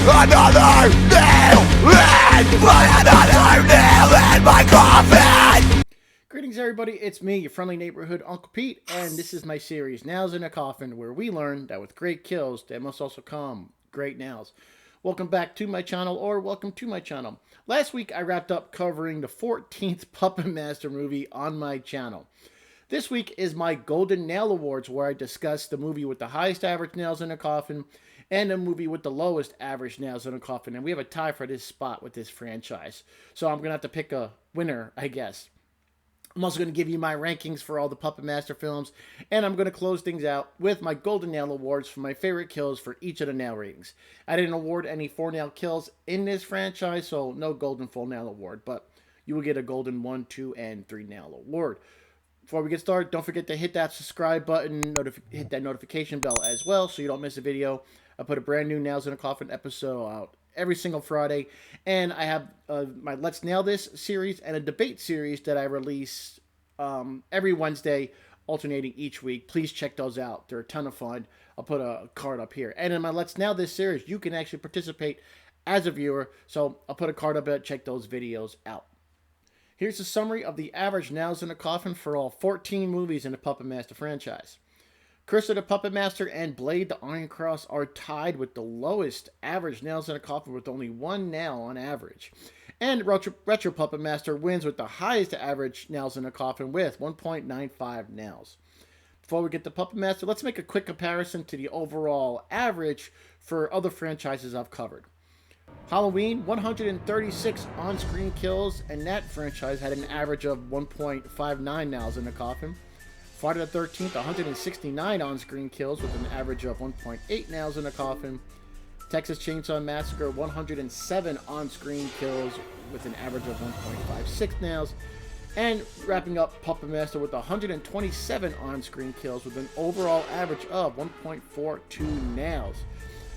another nail in my coffin. Greetings everybody, it's me, your friendly neighborhood Uncle Pete, and this is my series, Nails in a Coffin, where we learn that with great kills, there must also come great nails. Welcome back to my channel, or welcome to my channel. Last week I wrapped up covering the 14th Puppet Master movie on my channel. This week is my Golden Nail Awards, where I discuss the movie with the highest average nails in a coffin and the movie with the lowest average nails in a coffin. And we have a tie for this spot with this franchise. So I'm going to have to pick a winner, I guess. I'm also going to give you my rankings for all the Puppet Master films. And I'm going to close things out with my Golden Nail Awards for my favorite kills for each of the nail ratings. I didn't award any 4-nail kills in this franchise, so no Golden Full Nail Award. But you will get a Golden 1, 2, and 3 Nail Award. Before we get started, don't forget to hit that subscribe button, hit that notification bell as well so you don't miss a video. I put a brand new Nails in a Coffin episode out every single Friday. And I have my Let's Nail This series and a debate series that I release every Wednesday, alternating each week. Please check those out. They're a ton of fun. I'll put a card up here. And in my Let's Nail This series, you can actually participate as a viewer. So I'll put a card up there. Check those videos out. Here's a summary of the average nails in a coffin for all 14 movies in the Puppet Master franchise. Curse of the Puppet Master and Blade the Iron Cross are tied with the lowest average nails in a coffin with only 1 nail on average. And Retro Puppet Master wins with the highest average nails in a coffin with 1.95 nails. Before we get to Puppet Master, let's make a quick comparison to the overall average for other franchises I've covered. Halloween, 136 on-screen kills, and that franchise had an average of 1.59 nails in the coffin. Friday the 13th, 169 on-screen kills with an average of 1.8 nails in the coffin. Texas Chainsaw Massacre, 107 on-screen kills with an average of 1.56 nails. And wrapping up Puppet Master with 127 on-screen kills with an overall average of 1.42 nails.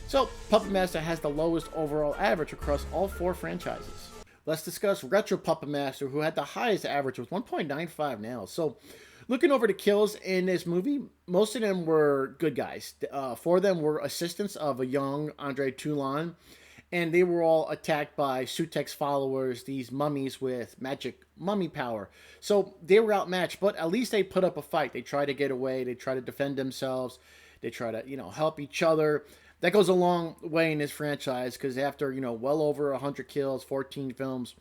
So, Puppet Master has the lowest overall average across all 4 franchises. Let's discuss Retro Puppet Master, who had the highest average with 1.95 nails. So, looking over the kills in this movie, most of them were good guys. 4 of them were assistants of a young Andre Toulon, and they were all attacked by Sutek's followers, these mummies with magic mummy power. So, they were outmatched, but at least they put up a fight. They tried to get away, they tried to defend themselves, they try to, help each other. That goes a long way in this franchise because after, well over 100 kills, 14 films,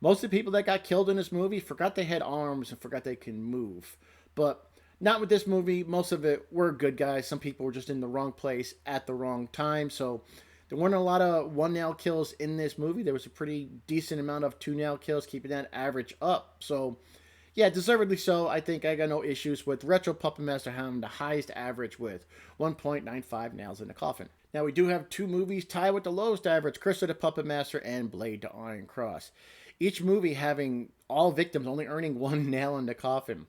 most of the people that got killed in this movie forgot they had arms and forgot they can move. But not with this movie. Most of it were good guys. Some people were just in the wrong place at the wrong time. So there weren't a lot of 1-nail kills in this movie. There was a pretty decent amount of 2-nail kills, keeping that average up. So yeah, deservedly so. I think I got no issues with Retro Puppet Master having the highest average with 1.95 nails in the coffin. Now, we do have 2 movies tied with the lowest average, Curse of the Puppet Master and Blade the Iron Cross. Each movie having all victims only earning 1 nail in the coffin.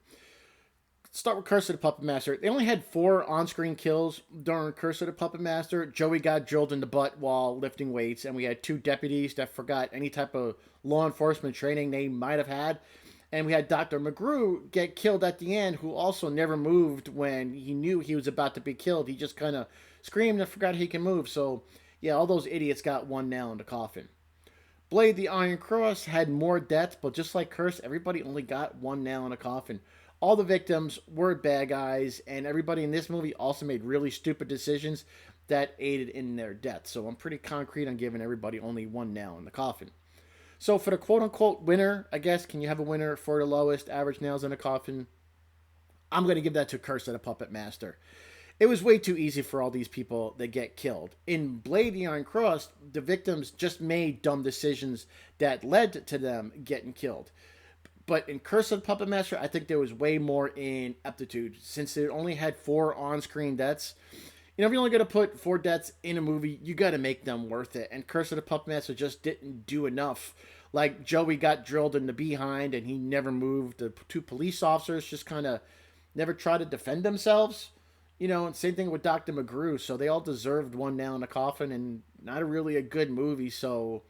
Let's start with Curse of the Puppet Master. They only had 4 on-screen kills during Curse of the Puppet Master. Joey got drilled in the butt while lifting weights, and we had 2 deputies that forgot any type of law enforcement training they might have had. And we had Dr. McGrew get killed at the end, who also never moved when he knew he was about to be killed. He just kind of screamed and forgot he can move. So, yeah, all those idiots got 1 nail in the coffin. Blade the Iron Cross had more deaths, but just like Curse, everybody only got 1 nail in the coffin. All the victims were bad guys, and everybody in this movie also made really stupid decisions that aided in their death. So I'm pretty concrete on giving everybody only 1 nail in the coffin. So for the quote-unquote winner, I guess, can you have a winner for the lowest average nails in a coffin? I'm going to give that to Curse of the Puppet Master. It was way too easy for all these people that get killed. In Blade the Iron Cross, the victims just made dumb decisions that led to them getting killed. But in Curse of the Puppet Master, I think there was way more ineptitude. Since it only had 4 on-screen deaths, if you're only going to put 4 deaths in a movie, you got to make them worth it. And Curse of the Puppet Master just didn't do enough. Like, Joey got drilled in the behind and he never moved. The 2 police officers just kind of never tried to defend themselves. And same thing with Dr. McGrew. So they all deserved 1 nail in the coffin and not really a good movie. So,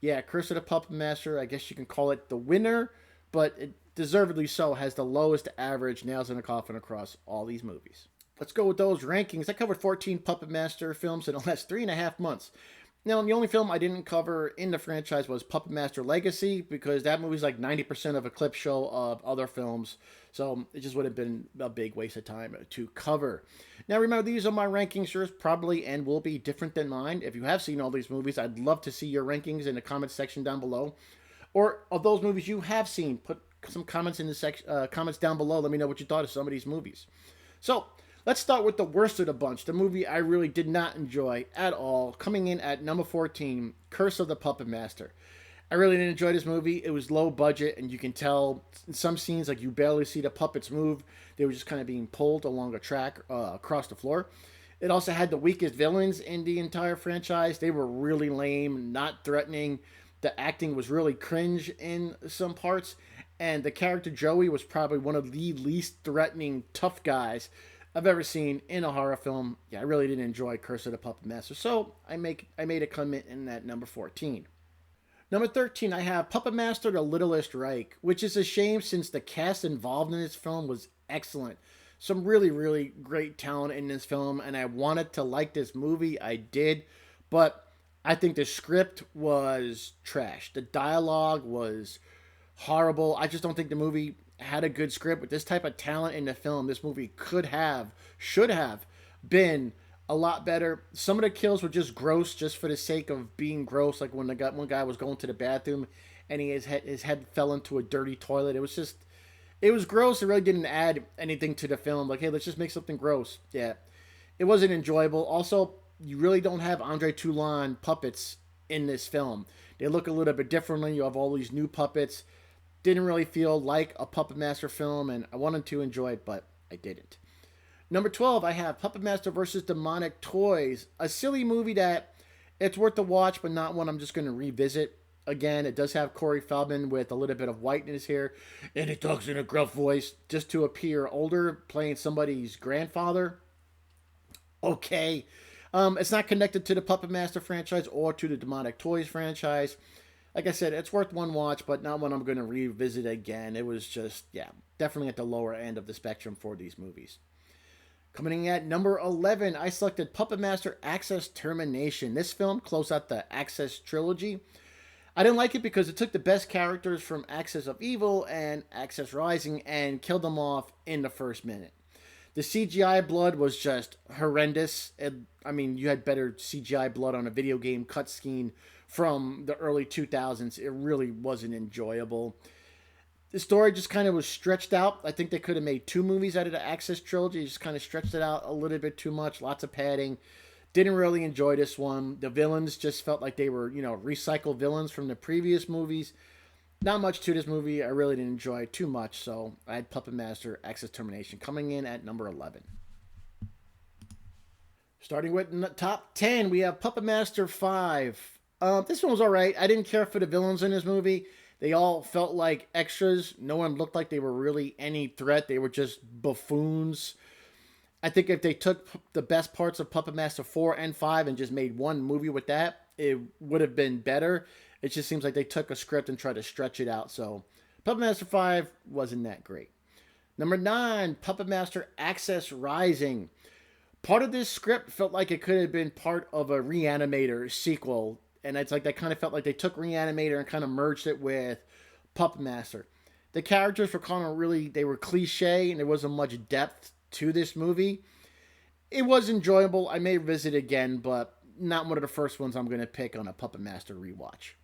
yeah, Curse of the Puppet Master, I guess you can call it the winner. But it deservedly so has the lowest average nails in the coffin across all these movies. Let's go with those rankings. I covered 14 Puppet Master films in the last 3.5 months. Now, the only film I didn't cover in the franchise was Puppet Master Legacy, because that movie's like 90% of a clip show of other films. So it just would have been a big waste of time to cover. Now, remember, these are my rankings. Yours probably and will be different than mine. If you have seen all these movies, I'd love to see your rankings in the comments section down below. Or of those movies you have seen, put some comments in the comments down below. Let me know what you thought of some of these movies. So let's start with the worst of the bunch, the movie I really did not enjoy at all. Coming in at number 14, Curse of the Puppet Master. I really didn't enjoy this movie. It was low budget, and you can tell in some scenes, like, you barely see the puppets move. They were just kind of being pulled along a track across the floor. It also had the weakest villains in the entire franchise. They were really lame, not threatening. The acting was really cringe in some parts. And the character Joey was probably one of the least threatening tough guys I've ever seen in a horror film. Yeah, I really didn't enjoy Curse of the Puppet Master. So I made a comment in at number 14. Number 13, I have Puppet Master: The Littlest Reich, which is a shame since the cast involved in this film was excellent. Some really, really great talent in this film, and I wanted to like this movie. I did, but I think the script was trash. The dialogue was horrible. I just don't think the movie had a good script. With this type of talent in the film, this movie should have been a lot better. Some of the kills were just gross, just for the sake of being gross. Like when one guy was going to the bathroom and his head fell into a dirty toilet. It was gross. It really didn't add anything to the film. Like, hey, let's just make something gross. Yeah, it wasn't enjoyable. Also, you really don't have Andre Toulon puppets in this film. They look a little bit differently. You have all these new puppets. Didn't really feel like a Puppet Master film, and I wanted to enjoy it, but I didn't. Number 12, I have Puppet Master versus Demonic Toys. A silly movie that it's worth the watch, but not one I'm just going to revisit. Again, it does have Corey Feldman with a little bit of white in his hair, and he talks in a gruff voice just to appear older, playing somebody's grandfather. Okay. It's not connected to the Puppet Master franchise or to the Demonic Toys franchise. Like I said, it's worth one watch, but not one I'm going to revisit again. It was just, yeah, definitely at the lower end of the spectrum for these movies. Coming in at number 11, I selected Puppet Master: Access Termination. This film closed out the Access trilogy. I didn't like it because it took the best characters from Axis of Evil and Axis Rising and killed them off in the first minute. The CGI blood was just horrendous. I mean, you had better CGI blood on a video game cutscene from the early 2000s. It really wasn't enjoyable. The story just kind of was stretched out. I think they could have made 2 movies out of the Access trilogy. Just kind of stretched it out a little bit too much. Lots of padding. Didn't really enjoy this one. The villains just felt like they were, recycled villains from the previous movies. Not much to this movie. I really didn't enjoy it too much. So I had Puppet Master: Access Termination coming in at number 11. Starting with the top 10, we have Puppet Master 5. This one was alright. I didn't care for the villains in this movie. They all felt like extras. No one looked like they were really any threat. They were just buffoons. I think if they took the best parts of Puppet Master 4 and 5 and just made one movie with that, it would have been better. It just seems like they took a script and tried to stretch it out. So Puppet Master 5 wasn't that great. Number 9, Puppet Master: Access Rising. Part of this script felt like it could have been part of a Reanimator sequel. And it's like they kind of felt like they took Reanimator and kind of merged it with Puppet Master. The characters were kind of they were cliche, and there wasn't much depth to this movie. It was enjoyable. I may visit again, but not one of the first ones I'm going to pick on a Puppet Master rewatch.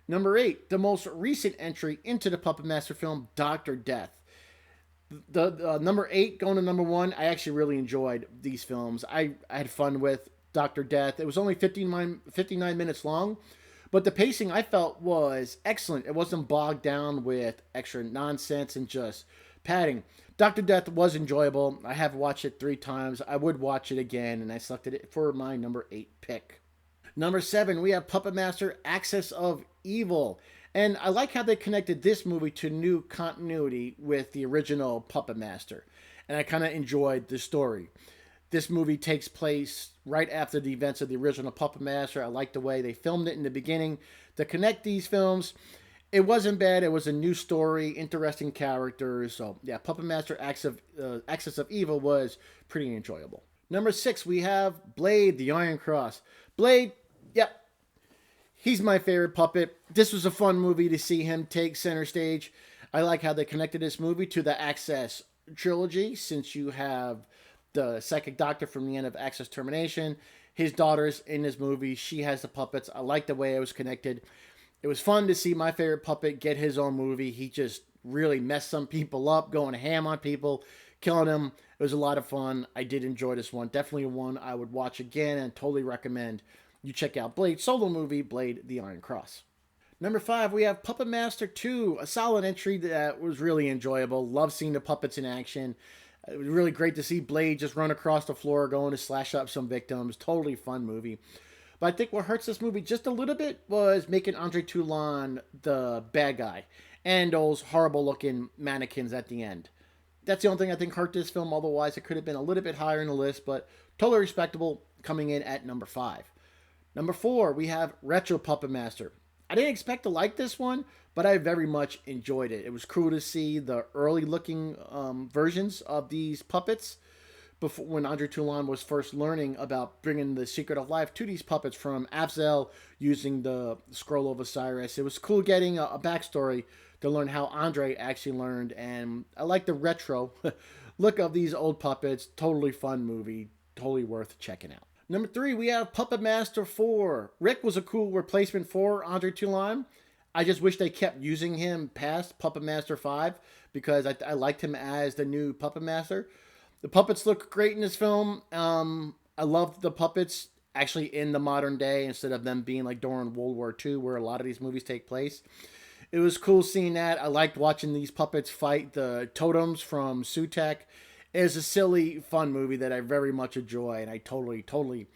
Number 8, the most recent entry into the Puppet Master film, Dr. Death. The number 8 going to number 1, I actually really enjoyed these films. I had fun with Dr. Death. It was only 59 minutes long, but the pacing I felt was excellent. It wasn't bogged down with extra nonsense and just padding. Dr. Death was enjoyable. I have watched it 3 times. I would watch it again, and I selected it for my number 8 pick. Number 7, we have Puppet Master: Axis of Evil. And I like how they connected this movie to new continuity with the original Puppet Master. And I kind of enjoyed the story. This movie takes place right after the events of the original Puppet Master. I like the way they filmed it in the beginning to connect these films. It wasn't bad. It was a new story, interesting characters. So, yeah, Puppet Master: Axis of Evil was pretty enjoyable. Number 6, we have Blade: The Iron Cross. Blade Yep, he's my favorite puppet. This was a fun movie to see him take center stage. I like how they connected this movie to the Access trilogy, since you have the psychic doctor from the end of Access Termination. His daughter's in this movie. She has the puppets. I like the way it was connected. It was fun to see my favorite puppet get his own movie. He just really messed some people up, going ham on people, killing them. It was a lot of fun. I did enjoy this one. Definitely one I would watch again and totally recommend you check out Blade solo movie, Blade the Iron Cross. Number 5, we have Puppet Master 2, a solid entry that was really enjoyable. Love seeing the puppets in action. It was really great to see Blade just run across the floor going to slash up some victims. Totally fun movie. But I think what hurts this movie just a little bit was making Andre Toulon the bad guy and those horrible looking mannequins at the end. That's the only thing I think hurt this film. Otherwise, it could have been a little bit higher in the list, but totally respectable, coming in at number 5. Number 4, we have Retro Puppet Master. I didn't expect to like this one, but I very much enjoyed it. It was cool to see the early looking versions of these puppets before, when Andre Toulon was first learning about bringing the secret of life to these puppets from Afzel using the scroll of Osiris. It was cool getting a backstory to learn how Andre actually learned, and I like the retro look of these old puppets. Totally fun movie, totally worth checking out. Number 3, we have Puppet Master 4. Rick was a cool replacement for Andre Toulon. I just wish they kept using him past Puppet Master 5 because I liked him as the new Puppet Master. The puppets look great in this film. I love the puppets actually in the modern day instead of them being like during World War II where a lot of these movies take place. It was cool seeing that. I liked watching these puppets fight the totems from Sutek. It is a silly, fun movie that I very much enjoy, and I totally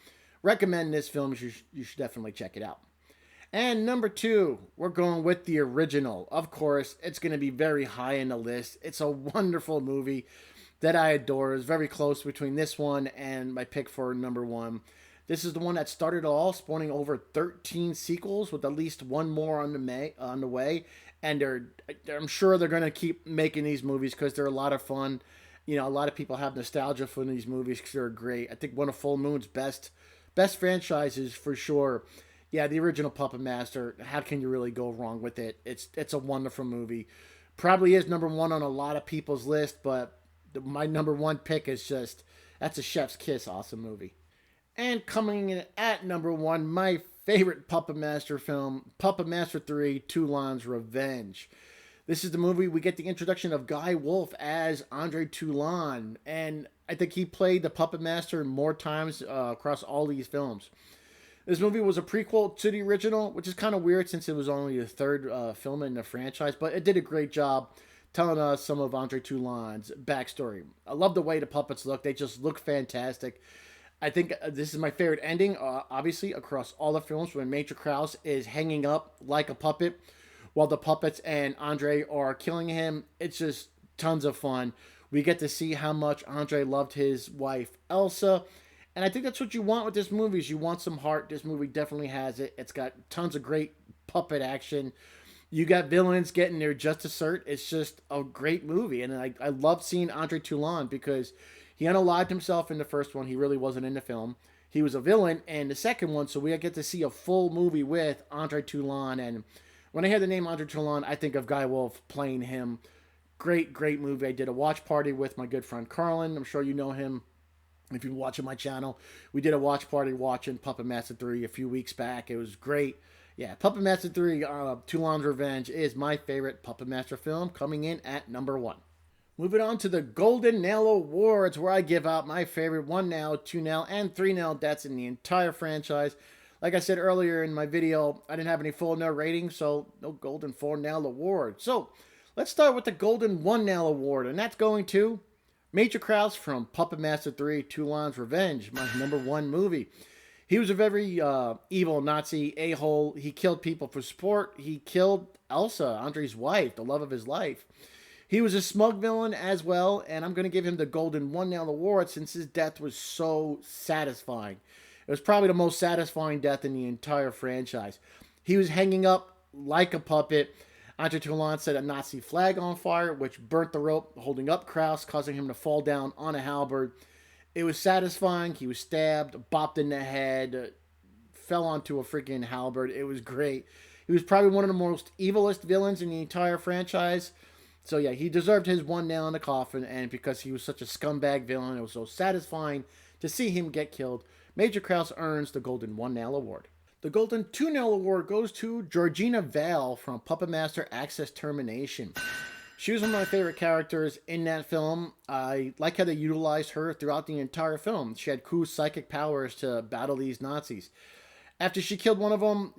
recommend this film. You should definitely check it out. And number 2, we're going with the original. Of course, it's going to be very high in the list. It's a wonderful movie that I adore. It's very close between this one and my pick for number 1. This is the one that started it all, spawning over 13 sequels with at least one more on the way. And I'm sure they're going to keep making these movies because they're a lot of fun. You know, a lot of people have nostalgia for these movies because they're great. I think one of Full Moon's best franchises for sure. Yeah, the original Puppet Master. How can you really go wrong with it? It's a wonderful movie. Probably is number 1 on a lot of people's list, but my number 1 pick is just, that's a chef's kiss awesome movie. And coming in at number 1, my favorite Puppet Master film, Puppet Master 3, Toulon's Revenge. This is the movie we get the introduction of Guy Wolf as Andre Toulon, and I think he played the Puppet Master more times across all these films. This movie was a prequel to the original, which is kind of weird since it was only the third film in the franchise, but it did a great job telling us some of Andre Toulon's backstory. I love the way the puppets look. They just look fantastic. I think this is my favorite ending, obviously, across all the films, when Major Krause is hanging up like a puppet while the puppets and Andre are killing him. It's just tons of fun. We get to see how much Andre loved his wife, Elsa. And I think that's what you want with this movie, is you want some heart. This movie definitely has it. It's got tons of great puppet action. You got villains getting their just dessert. It's just a great movie. And I love seeing Andre Toulon because he unalived himself in the first one. He really wasn't in the film. He was a villain in the second one, so we get to see a full movie with Andre Toulon. And when I hear the name Andre Toulon, I think of Guy Wolf playing him. Great movie. I did a watch party with my good friend Carlin. I'm sure you know him if you're watching my channel. We did a watch party watching Puppet Master 3 a few weeks back. It was great. Yeah, Puppet Master 3, Toulon's Revenge is my favorite Puppet Master film, coming in at number 1. Moving on to the Golden Nail Awards, where I give out my favorite 1 nail, 2 nail, and 3 nail deaths in the entire franchise. Like I said earlier in my video, I didn't have any full nail ratings, so no Golden 4 nail award. So let's start with the Golden 1 nail award, and that's going to Major Krause from Puppet Master 3, Toulon's Revenge, my number 1 movie. He was a very evil Nazi a-hole. He killed people for sport. He killed Elsa, Andre's wife, the love of his life. He was a smug villain as well, and I'm going to give him the Golden 1 nail award since his death was so satisfying. It was probably the most satisfying death in the entire franchise. He was hanging up like a puppet. Andre Toulon set a Nazi flag on fire, which burnt the rope holding up Krause, causing him to fall down on a halberd. It was satisfying. He was stabbed, bopped in the head. fell onto a freaking halberd. It was great. He was probably one of the most evilest villains in the entire franchise. So yeah, he deserved his one nail in the coffin, and because he was such a scumbag villain, it was so satisfying to see him get killed. Major Krause earns the Golden One Nail Award. The Golden Two Nail Award goes to Georgina Vale from Puppet Master Access Termination. She was one of my favorite characters in that film. I like how they utilized her throughout the entire film. She had cool psychic powers to battle these Nazis. After she killed one of them,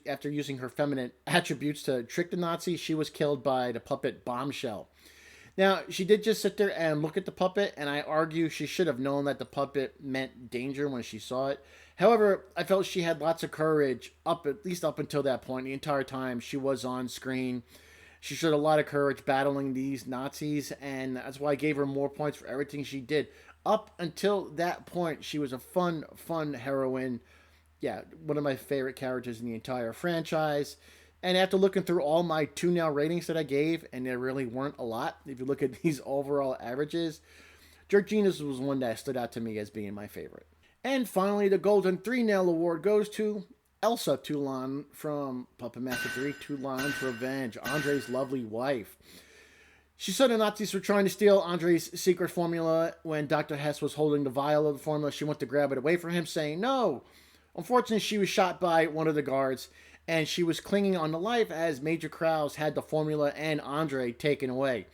after using her feminine attributes to trick the Nazis, she was killed by the puppet Bombshell. Now, she did just sit there and look at the puppet, and I argue she should have known that the puppet meant danger when she saw it. However, I felt she had lots of courage, at least up until that point. The entire time she was on screen, she showed a lot of courage battling these Nazis, and that's why I gave her more points for everything she did. Up until that point, she was a fun heroine. Yeah, one of my favorite characters in the entire franchise. And after looking through all my 2-nail ratings that I gave, and there really weren't a lot, if you look at these overall averages, Georgina's was one that stood out to me as being my favorite. And finally, the Golden 3-Nail Award goes to Elsa Toulon from Puppet Master 3, Toulon's Revenge, Andre's lovely wife. She said the Nazis were trying to steal Andre's secret formula. When Dr. Hess was holding the vial of the formula, she went to grab it away from him, saying no. Unfortunately, she was shot by one of the guards, and she was clinging on to life as Major Krause had the formula and Andre taken away.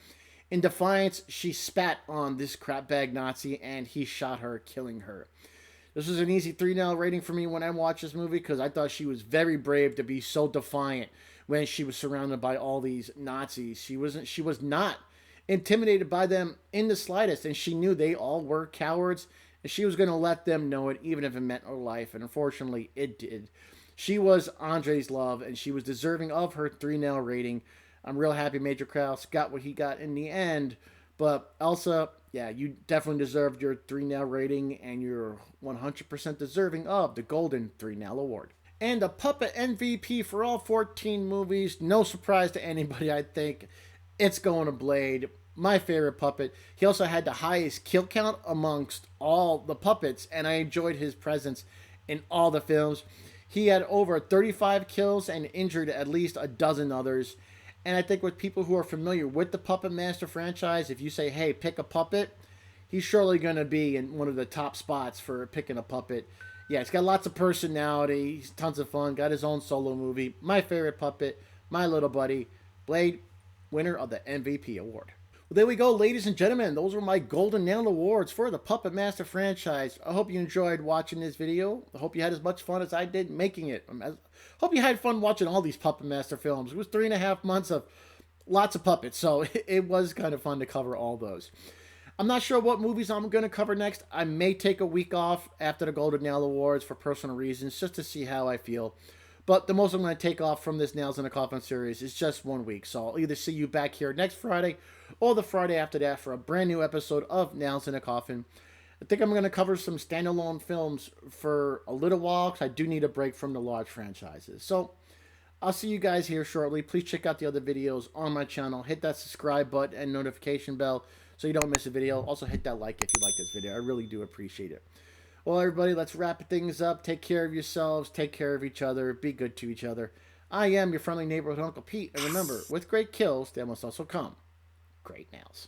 In defiance, she spat on this crapbag Nazi, and he shot her, killing her. This was an easy 3-nail rating for me when I watched this movie, because I thought she was very brave to be so defiant when she was surrounded by all these Nazis. She was not intimidated by them in the slightest, and she knew they all were cowards, and she was going to let them know it, even if it meant her life, and unfortunately, it did. She was Andre's love, and she was deserving of her 3-nail rating. I'm real happy Major Krause got what he got in the end, but Elsa, yeah, you definitely deserved your 3-nail rating, and you're 100% deserving of the Golden 3-Nail Award. And the Puppet MVP for all 14 movies, no surprise to anybody, I think, it's going to Blade. My favorite puppet. He also had the highest kill count amongst all the puppets, and I enjoyed his presence in all the films. He had over 35 kills and injured at least a dozen others. And I think with people who are familiar with the Puppet Master franchise, if you say, hey, pick a puppet, he's surely going to be in one of the top spots for picking a puppet. Yeah, he's got lots of personality. He's tons of fun. Got his own solo movie. My favorite puppet, my little buddy, Blade, winner of the MVP award. Well, there we go, ladies and gentlemen. Those were my Golden Nail Awards for the Puppet Master franchise. I hope you enjoyed watching this video. I hope you had as much fun as I did making it. I hope you had fun watching all these Puppet Master films. It was 3.5 months of lots of puppets, so it was kind of fun to cover all those. I'm not sure what movies I'm going to cover next. I may take a week off after the Golden Nail Awards for personal reasons, just to see how I feel. But the most I'm going to take off from this Nails in a Coffin series is just 1 week. So I'll either see you back here next Friday or the Friday after that for a brand new episode of Nails in a Coffin. I think I'm going to cover some standalone films for a little while, because I do need a break from the large franchises. So I'll see you guys here shortly. Please check out the other videos on my channel. Hit that subscribe button and notification bell so you don't miss a video. Also hit that like if you like this video. I really do appreciate it. Well, everybody, let's wrap things up. Take care of yourselves. Take care of each other. Be good to each other. I am your friendly neighborhood Uncle Pete. And remember, with great kills, there must also come great nails.